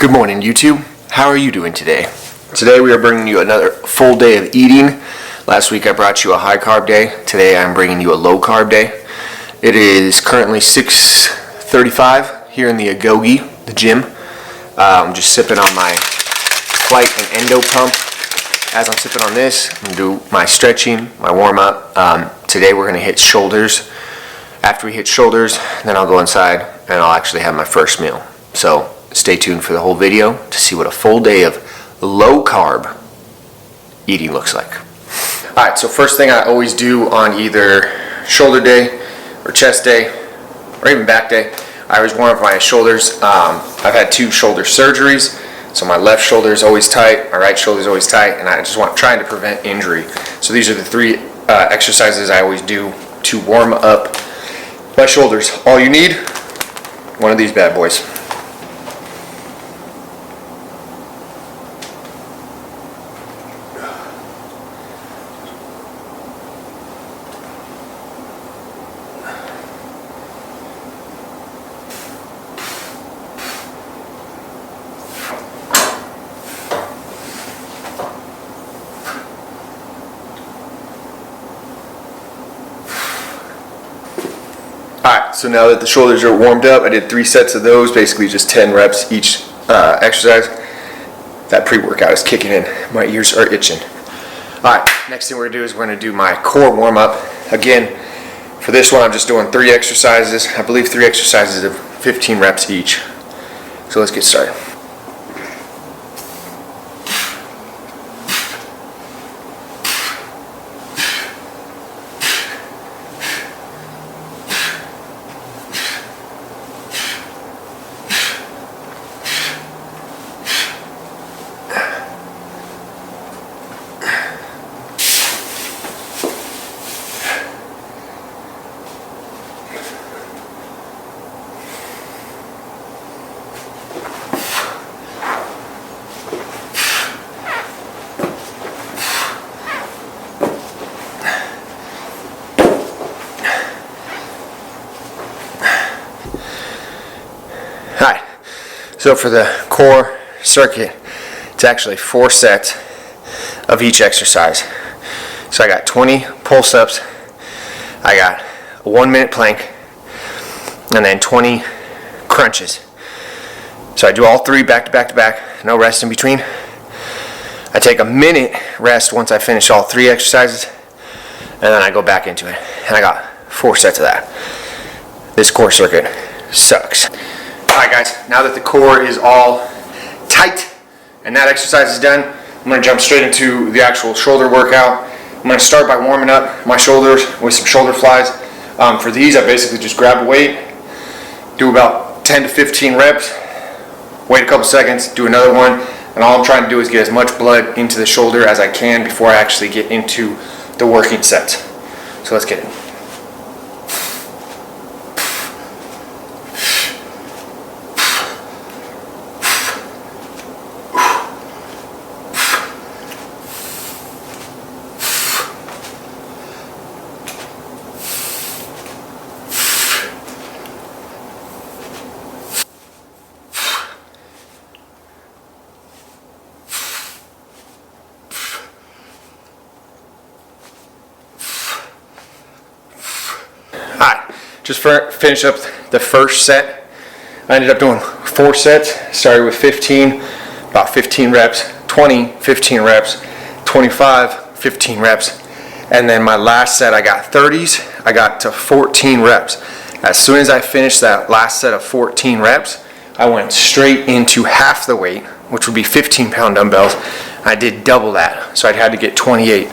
Good morning, YouTube. How are you doing today? Today we are bringing you another full day of eating. Last week I brought you a high carb day. Today I'm bringing you a low carb day. It is currently 6:35 here in the Agoge, the gym. I'm just sipping on my flight and endo pump. As I'm sipping on this, I'm going to do my stretching, my warm up. Today we're going to hit shoulders. After we hit shoulders, then I'll go inside and I'll actually have my first meal. So stay tuned for the whole video to see what a full day of low carb eating looks like. Alright, so first thing I always do on either shoulder day or chest day or even back day, I always warm up my shoulders. I've had 2 shoulder surgeries, so my left shoulder is always tight, my right shoulder is always tight, and I just trying to prevent injury. So these are the 3 exercises I always do to warm up my shoulders. All you need, one of these bad boys. Alright, so now that the shoulders are warmed up, I did 3 sets of those, basically just 10 reps each exercise. That pre-workout is kicking in. My ears are itching. Alright, next thing we're going to do is we're going to do my core warm-up. Again, for this one I'm just doing 3 exercises. I believe 3 exercises of 15 reps each. So let's get started. Alright, so for the core circuit, it's actually 4 sets of each exercise. So I got 20 pull-ups, I got a 1-minute plank, and then 20 crunches. So I do all 3 back to back to back, no rest in between. I take a minute rest once I finish all 3 exercises, and then I go back into it. And I got 4 sets of that. This core circuit sucks. Alright guys, now that the core is all tight and that exercise is done, I'm going to jump straight into the actual shoulder workout. I'm going to start by warming up my shoulders with some shoulder flies. For these I basically just grab a weight, do about 10 to 15 reps, wait a couple seconds, do another one, and all I'm trying to do is get as much blood into the shoulder as I can before I actually get into the working sets. So let's get it. Alright, just finish up the first set. I ended up doing 4 sets. Started with 15, about 15 reps, 20, 15 reps, 25, 15 reps, and then my last set I got 30s. I got to 14 reps. As soon as I finished that last set of 14 reps, I went straight into half the weight, which would be 15-pound dumbbells. I did double that, so I had to get 28.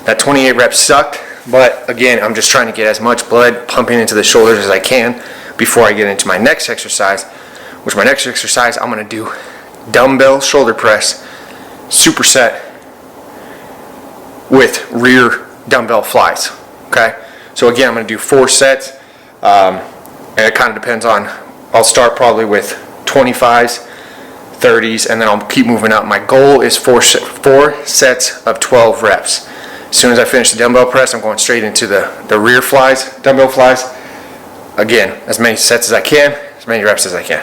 That 28 reps sucked. But again, I'm just trying to get as much blood pumping into the shoulders as I can before I get into my next exercise, which my next exercise I'm going to do dumbbell shoulder press superset with rear dumbbell flies. Okay, so again I'm going to do 4 sets, and it kind of depends on, I'll start probably with 25s, 30s, and then I'll keep moving up. My goal is 4 sets of 12 reps. As soon as I finish the dumbbell press, I'm going straight into the rear flies, dumbbell flies. Again, as many sets as I can, as many reps as I can.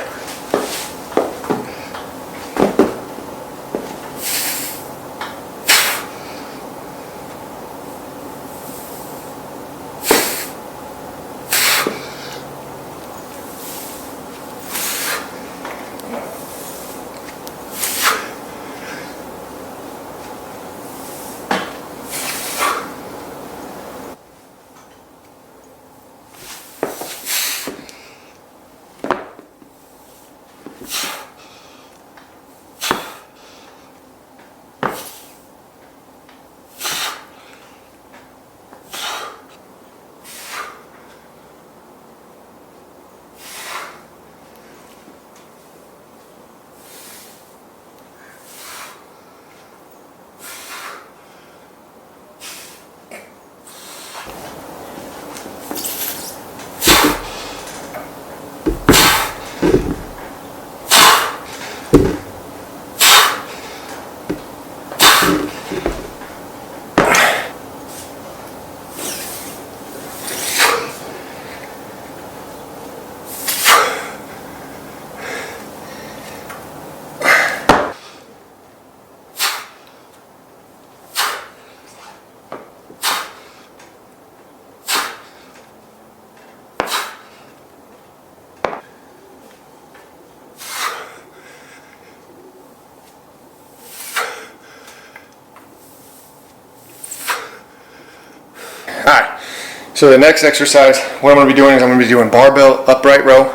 So the next exercise, what I'm going to be doing is I'm going to be doing barbell upright row,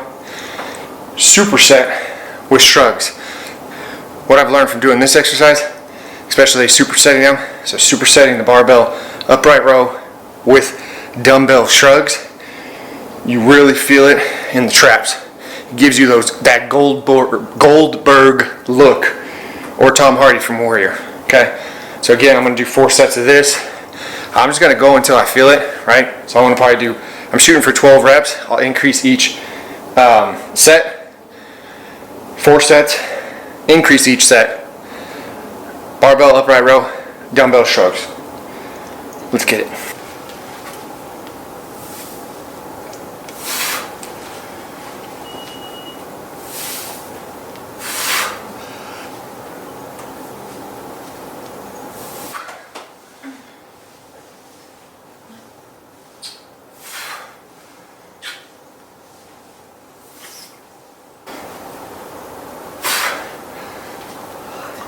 superset with shrugs. What I've learned from doing this exercise, especially supersetting them, so supersetting the barbell upright row with dumbbell shrugs, you really feel it in the traps. It gives you that Goldberg look, or Tom Hardy from Warrior. Okay, so again, I'm going to do 4 sets of this. I'm just going to go until I feel it, right? So I'm going to probably I'm shooting for 12 reps. I'll increase each set. 4 sets, increase each set. Barbell upright row, dumbbell shrugs. Let's get it.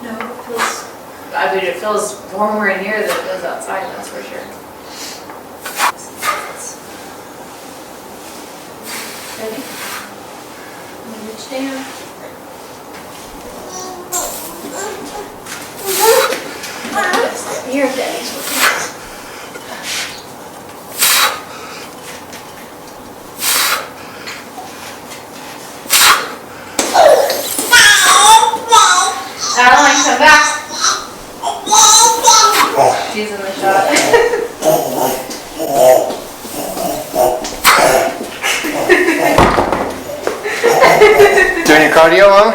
No, it feels warmer in here than it does outside, that's for sure. Ready? I'm gonna reach down. Here, Daddy's working. Adeline, come back. She's in the shot. Doing your cardio, Mom?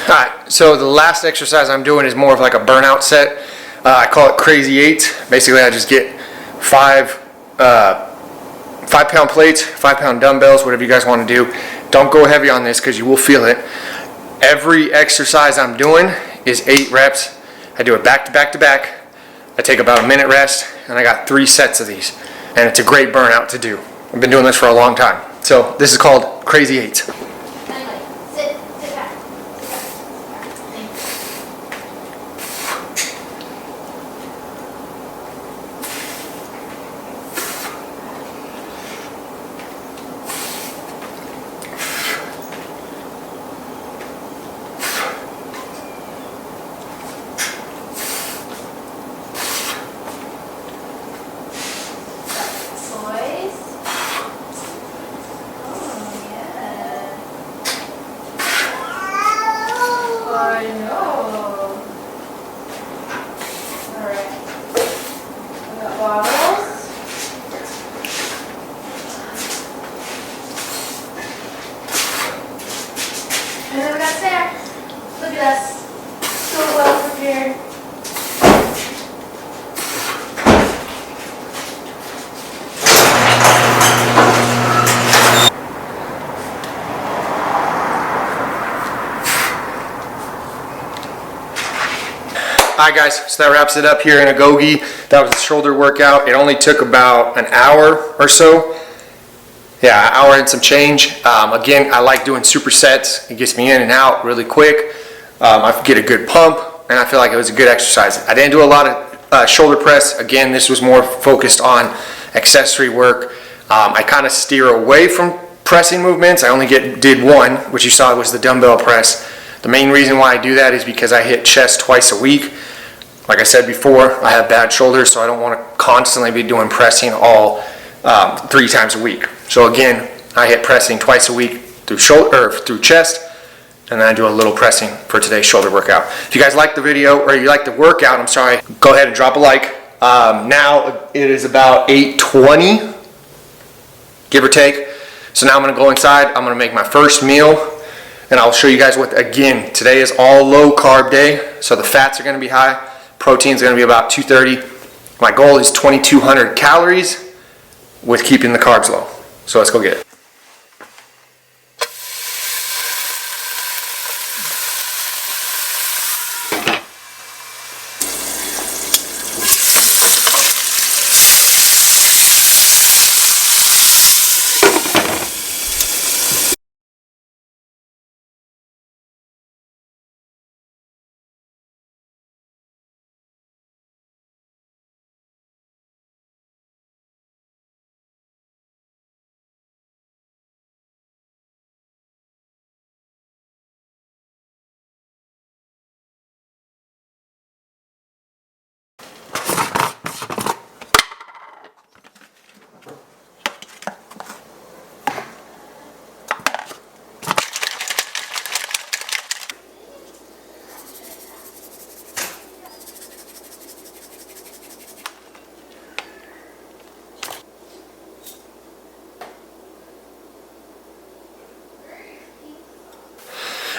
Alright, so the last exercise I'm doing is more of like a burnout set. I call it crazy 8. Basically, I just get 5 5-pound plates, 5-pound dumbbells, whatever you guys want to do. Don't go heavy on this because you will feel it. Every exercise I'm doing is 8 reps. I do it back to back to back. I take about a minute rest, and I got 3 sets of these. And it's a great burnout to do. I've been doing this for a long time. So this is called crazy 8. And then we got Sarah. Look at us. So well prepared. Alright guys, so that wraps it up here in Agoge. That was the shoulder workout. It only took about an hour or so. Yeah, an hour and some change. Again, I like doing supersets. It gets me in and out really quick. I get a good pump, and I feel like it was a good exercise. I didn't do a lot of shoulder press. Again, this was more focused on accessory work. I kind of steer away from pressing movements. I only did one, which you saw was the dumbbell press. The main reason why I do that is because I hit chest twice a week. Like I said before, I have bad shoulders, so I don't want to constantly be doing pressing all 3 times a week. So again, I hit pressing twice a week through chest, and then I do a little pressing for today's shoulder workout. If you guys like the video, or you like the workout, I'm sorry, go ahead and drop a like. Now it is about 8:20, give or take. So now I'm gonna go inside, I'm gonna make my first meal. And I'll show you guys what, again, today is all low carb day. So the fats are gonna be high. Protein's gonna be about 230. My goal is 2,200 calories with keeping the carbs low. So let's go get it.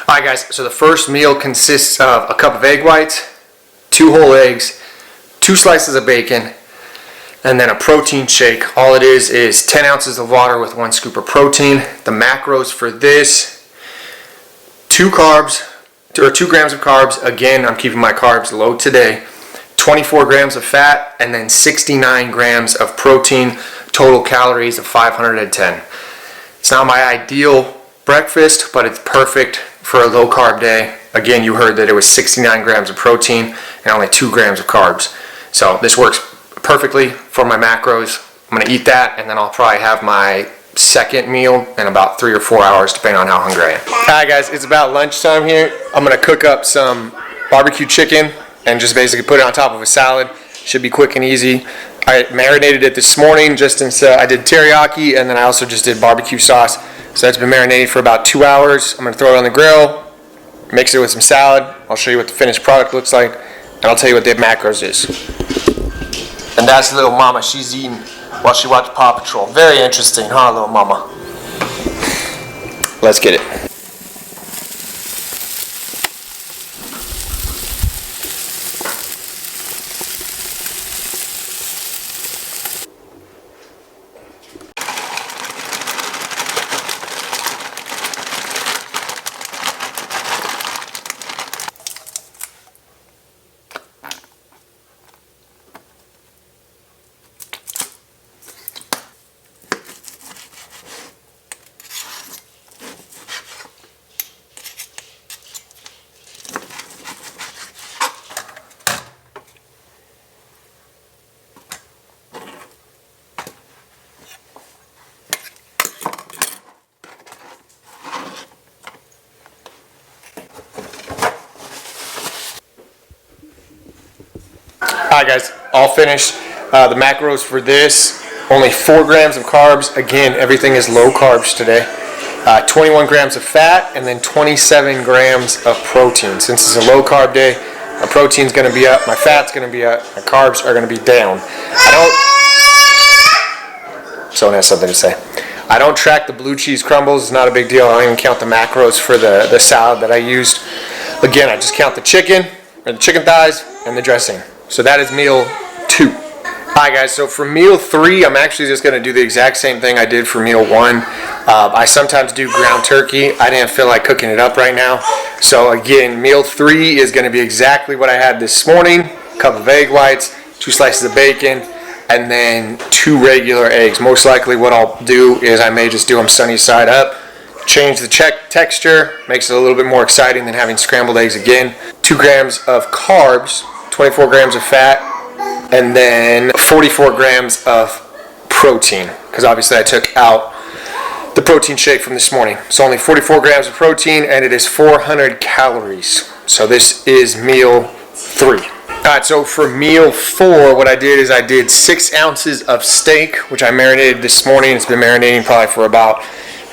All right, guys, so the first meal consists of a cup of egg whites, 2 whole eggs, 2 slices of bacon, and then a protein shake. All it is 10 ounces of water with 1 scoop of protein. The macros for this, 2 grams of carbs. Again, I'm keeping my carbs low today. 24 grams of fat, and then 69 grams of protein. Total calories of 510. It's not my ideal breakfast, but it's perfect for a low carb day. Again, you heard that it was 69 grams of protein and only 2 grams of carbs. So this works perfectly for my macros. I'm gonna eat that, and then I'll probably have my second meal in about 3 or 4 hours, depending on how hungry I am. All right, guys, it's about lunchtime here. I'm gonna cook up some barbecue chicken and just basically put it on top of a salad. Should be quick and easy. I marinated it this morning just since I did teriyaki, and then I also just did barbecue sauce. So that's been marinated for about 2 hours. I'm gonna throw it on the grill, mix it with some salad. I'll show you what the finished product looks like, and I'll tell you what the macros is. And that's little mama, she's eating while she watches Paw Patrol. Very interesting, huh, little mama? Let's get it. Alright, guys, all finished. The macros for this, only 4 grams of carbs. Again, everything is low carbs today. 21 grams of fat, and then 27 grams of protein. Since it's a low carb day, my protein's going to be up, my fat's going to be up, my carbs are going to be down. Someone has something to say. I don't track the blue cheese crumbles. It's not a big deal. I don't even count the macros for the salad that I used. Again, I just count the chicken, or the chicken thighs, and the dressing. So that is meal 2. Alright, guys, so for meal 3, I'm actually just going to do the exact same thing I did for meal 1. I sometimes do ground turkey. I didn't feel like cooking it up right now. So again, meal 3 is going to be exactly what I had this morning. A cup of egg whites, 2 slices of bacon, and then 2 regular eggs. Most likely what I'll do is I may just do them sunny side up, change the texture, makes it a little bit more exciting than having scrambled eggs again. 2 grams of carbs, 24 grams of fat, and then 44 grams of protein, because obviously I took out the protein shake from this morning. So only 44 grams of protein, and it is 400 calories. So this is meal 3. Alright, so for meal 4, what I did is I did 6 ounces of steak, which I marinated this morning. It's been marinating probably for about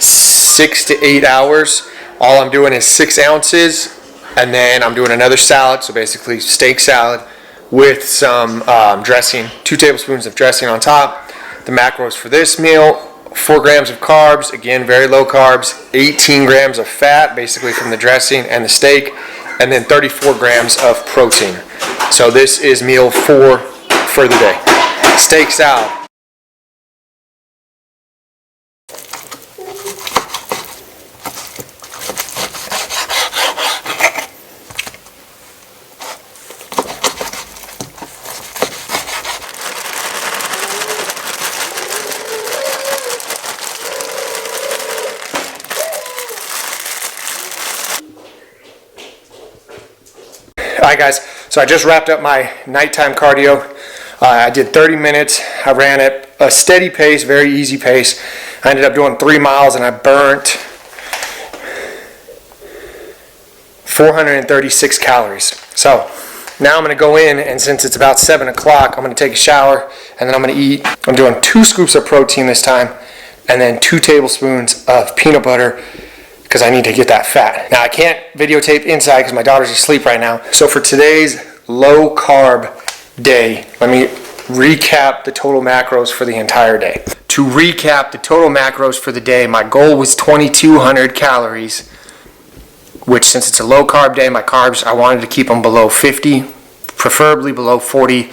6 to 8 hours. All I'm doing is 6 ounces, and then I'm doing another salad, so basically steak salad with some dressing, 2 tablespoons of dressing on top. The macros for this meal, 4 grams of carbs, again, very low carbs, 18 grams of fat, basically from the dressing and the steak, and then 34 grams of protein. So this is meal 4 for the day. Steak salad. Alright guys, so I just wrapped up my nighttime cardio. I did 30 minutes. I ran at a steady pace, very easy pace. I ended up doing 3 miles and I burnt 436 calories. So now I'm going to go in, and since it's about 7 o'clock, I'm going to take a shower and then I'm going to eat. I'm doing 2 scoops of protein this time and then 2 tablespoons of peanut butter, because I need to get that fat. Now I can't videotape inside because my daughter's asleep right now. So for today's low carb day, let me recap the total macros for the entire day. To recap the total macros for the day, my goal was 2,200 calories, which, since it's a low carb day, my carbs, I wanted to keep them below 50, preferably below 40.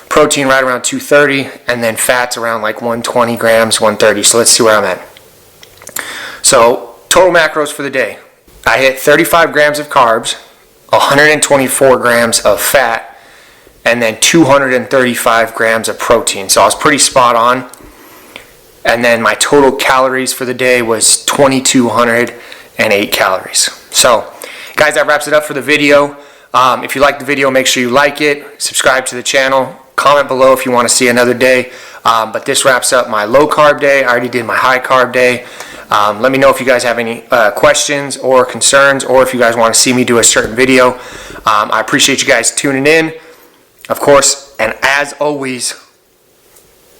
Protein right around 230, and then fats around like 120 grams, 130. So let's see where I'm at. So total macros for the day. I hit 35 grams of carbs, 124 grams of fat, and then 235 grams of protein. So I was pretty spot on. And then my total calories for the day was 2,208 calories. So guys, that wraps it up for the video. If you like the video, make sure you like it, subscribe to the channel, comment below if you want to see another day. But this wraps up my low carb day. I already did my high carb day. Let me know if you guys have any questions or concerns, or if you guys want to see me do a certain video. I appreciate you guys tuning in, of course, and as always,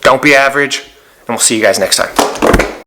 don't be average, and we'll see you guys next time.